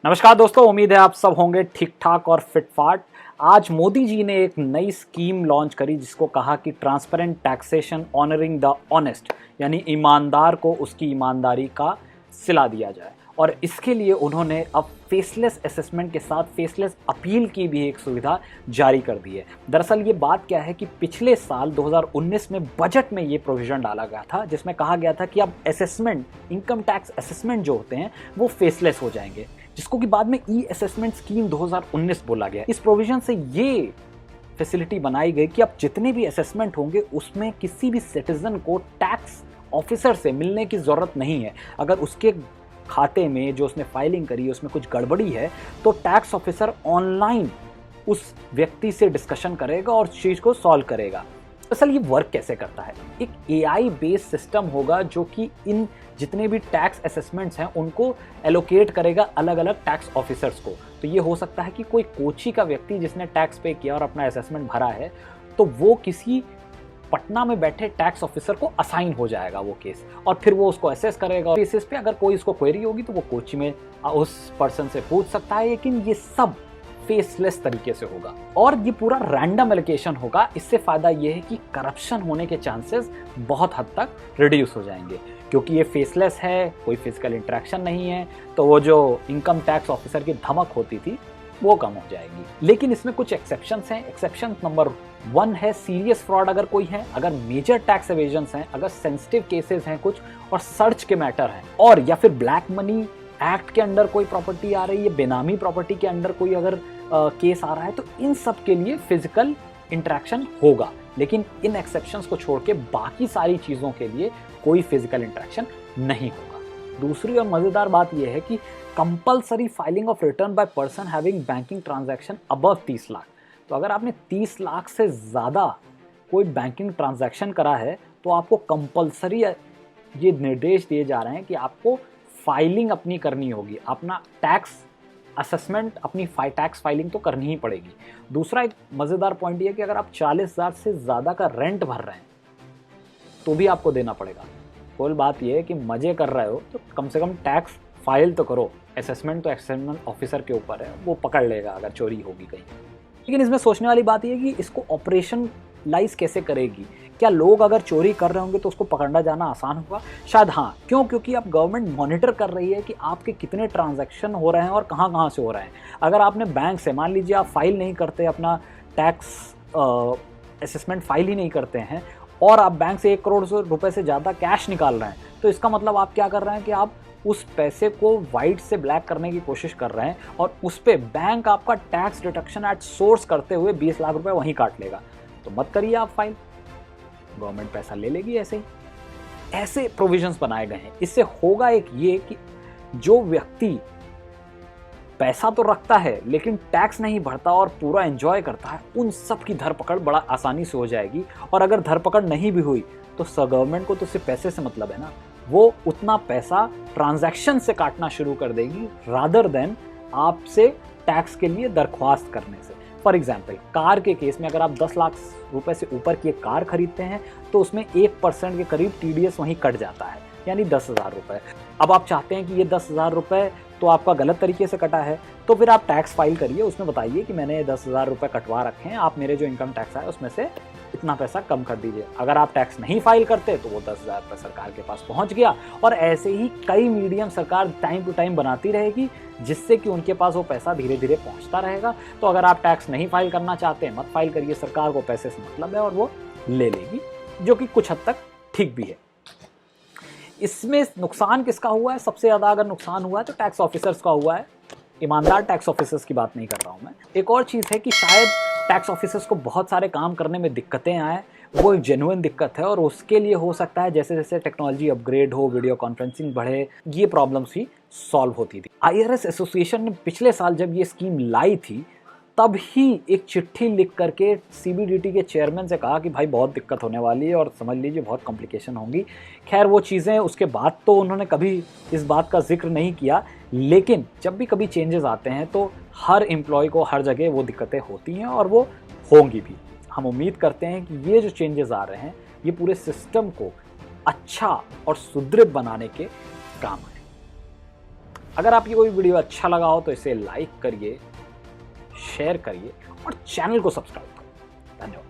नमस्कार दोस्तों, उम्मीद है आप सब होंगे ठीक ठाक और फिट फाट। आज मोदी जी ने एक नई स्कीम लॉन्च करी जिसको कहा कि transparent taxation honouring the honest, यानी ईमानदार को उसकी ईमानदारी का सिला दिया जाए। और इसके लिए उन्होंने अब फेसलेस असेसमेंट के साथ फेसलेस अपील की भी एक सुविधा जारी कर दी है। दरअसल ये बात क्या है कि पिछले साल 2019 में बजट में ये प्रोविजन डाला गया था जिसमें कहा गया था कि अब असेसमेंट, इनकम टैक्स असेसमेंट जो होते हैं वो फेसलेस हो जाएंगे, जिसको कि बाद में ई असेसमेंट स्कीम 2019 बोला गया। इस प्रोविजन से ये फैसिलिटी बनाई गई कि अब जितने भी असेसमेंट होंगे उसमें किसी भी सिटीजन को टैक्स ऑफिसर से मिलने की जरूरत नहीं है। अगर उसके खाते में जो उसने फाइलिंग करी है उसमें कुछ गड़बड़ी है तो टैक्स ऑफिसर ऑनलाइन उस व्यक्ति से डिस्कशन करेगा और चीज को सॉल्व करेगा। असल ये वर्क कैसे करता है, एक एआई बेस्ड सिस्टम होगा जो कि इन जितने भी टैक्स असेसमेंट्स हैं उनको एलोकेट करेगा अलग अलग टैक्स ऑफिसर्स को। तो ये हो सकता है कि कोई कोची का व्यक्ति जिसने टैक्स पे किया और अपना असेसमेंट भरा है तो वो किसी पटना में बैठे टैक्स ऑफिसर को असाइन हो जाएगा वो केस, और फिर वो उसको असेस करेगा। बेसिस पे अगर कोई इसको क्वेरी होगी तो वो कोची में उस पर्सन से पूछ सकता है, लेकिन ये सब फेसलेस तरीके से होगा और ये पूरा रैंडम एलोकेशन होगा। इससे फायदा ये है कि करप्शन होने के चांसेस बहुत हद तक रिड्यूस हो जाएंगे, क्योंकि ये फेसलेस है, कोई फिजिकल इंटरेक्शन नहीं है, तो वो जो इनकम टैक्स ऑफिसर की धमक होती थी वो कम हो जाएगी। लेकिन इसमें कुछ एक्सेप्शंस हैं। एक्सेप्शन नंबर 1 है सीरियस फ्रॉड अगर कोई है, अगर मेजर टैक्स एवेजन्स हैं, अगर सेंसिटिव केसेस हैं कुछ और सर्च के मैटर हैं, और या फिर ब्लैक मनी एक्ट के अंडर कोई प्रॉपर्टी आ रही है, बेनामी प्रॉपर्टी के अंडर कोई अगर केस आ रहा है, तो इन सब के लिए फिजिकल इंटरेक्शन होगा। लेकिन इन एक्सेप्शंस को छोड़ के बाकी सारी चीज़ों के लिए कोई फिजिकल इंटरेक्शन नहीं होगा। दूसरी और मज़ेदार बात यह है कि compulsory filing of return by person having banking transaction above 30 lakh. तो अगर आपने 30 लाख से ज़्यादा कोई बैंकिंग ट्रांजैक्शन करा है तो आपको कंपलसरी ये निर्देश दिए जा रहे हैं कि आपको फाइलिंग अपनी करनी होगी, अपना टैक्स असेसमेंट, अपनी टैक्स फाइलिंग तो करनी ही पड़ेगी। दूसरा एक मज़ेदार पॉइंट ये है कि अगर आप 40,000 से ज़्यादा का रेंट भर रहे हैं तो भी आपको देना पड़ेगा। कोई बात ये है कि मज़े कर रहे हो तो कम से कम टैक्स फाइल तो करो। असेसमेंट तो असेसमेंट ऑफिसर के ऊपर है, वो पकड़ लेगा अगर चोरी होगी कहीं। लेकिन इसमें सोचने वाली बात यह है कि इसको ऑपरेशनलाइज कैसे करेगी। क्या लोग अगर चोरी कर रहे होंगे तो उसको पकड़ना जाना आसान होगा? शायद हाँ। क्यों? क्योंकि अब गवर्नमेंट मॉनिटर कर रही है कि आपके कितने ट्रांजैक्शन हो रहे हैं और कहाँ कहाँ से हो रहे हैं। अगर आपने बैंक से, मान लीजिए आप फाइल नहीं करते, अपना टैक्स असेसमेंट फाइल ही नहीं करते हैं और आप बैंक से 1 करोड़ रुपए से ज़्यादा कैश निकाल रहे हैं, तो इसका मतलब आप क्या कर रहे हैं कि आप उस पैसे को वाइट से ब्लैक करने की कोशिश कर रहे हैं और उस पे बैंक आपका टैक्स डिडक्शन एट सोर्स करते हुए 20 लाख रुपए वहीं काट लेगा। तो मत करिए आप फाइल, गवर्नमेंट पैसा ले लेगी। ऐसे ही ऐसे प्रोविजंस बनाए गए हैं। इससे होगा एक ये कि जो व्यक्ति पैसा तो रखता है लेकिन टैक्स नहीं भरता और पूरा एंजॉय करता है, उन सब की धरपकड़ बड़ा आसानी से हो जाएगी। और अगर धरपकड़ नहीं भी हुई तो गवर्नमेंट को तो सिर्फ पैसे से मतलब है ना, वो उतना पैसा ट्रांजैक्शन से काटना शुरू कर देगी रादर देन आपसे टैक्स के लिए दरख्वास्त करने से। फॉर एग्जाम्पल, कार के केस में अगर आप 10 लाख रुपए से ऊपर की एक कार खरीदते हैं तो उसमें 1% के करीब टीडीएस वहीं कट जाता है, यानी 10,000 रुपए। अब आप चाहते हैं कि ये 10,000 रुपए तो आपका गलत तरीके से कटा है, तो फिर आप टैक्स फाइल करिए, उसमें बताइए कि मैंने 10,000 रुपए कटवा रखे हैं, आप मेरे जो इनकम टैक्स है उसमें से इतना पैसा कम कर दीजिए। अगर आप टैक्स नहीं फाइल करते तो वो 10,000 रुपये सरकार के पास पहुंच गया। और ऐसे ही कई मीडियम सरकार टाइम टू टाइम बनाती रहेगी जिससे कि उनके पास वो पैसा धीरे धीरे पहुंचता रहेगा। तो अगर आप टैक्स नहीं फाइल करना चाहते हैं, मत फाइल करिए, सरकार को पैसे से मतलब है और वो ले लेगी, जो कि कुछ हद तक ठीक भी है। इसमें नुकसान किसका हुआ है? सबसे ज़्यादा अगर नुकसान हुआ है तो टैक्स ऑफिसर्स का हुआ है। ईमानदार टैक्स ऑफिसर्स की बात नहीं कर रहा हूँ मैं। एक और चीज़ है कि शायद टैक्स ऑफिसर्स को बहुत सारे काम करने में दिक्कतें आए, वो एक जेन्युइन दिक्कत है और उसके लिए हो सकता है जैसे जैसे टेक्नोलॉजी अपग्रेड हो, वीडियो कॉन्फ्रेंसिंग बढ़े, ये प्रॉब्लम्स भी सॉल्व होती थी। आईआरएस एसोसिएशन ने पिछले साल जब ये स्कीम लाई थी तब ही एक चिट्ठी लिख करके सीबीडीटी के चेयरमैन से कहा कि भाई बहुत दिक्कत होने वाली है और समझ लीजिए बहुत कॉम्प्लिकेशन होंगी। खैर वो चीज़ें उसके बाद तो उन्होंने कभी इस बात का जिक्र नहीं किया, लेकिन जब भी कभी चेंजेस आते हैं तो हर एम्प्लॉय को हर जगह वो दिक्कतें होती हैं और वो होंगी भी। हम उम्मीद करते हैं कि ये जो चेंजेस आ रहे हैं ये पूरे सिस्टम को अच्छा और सुदृढ़ बनाने के काम आए। अगर आपकी कोई वीडियो अच्छा लगा हो तो इसे लाइक करिए, शेयर करिए और चैनल को सब्सक्राइब करिए। धन्यवाद।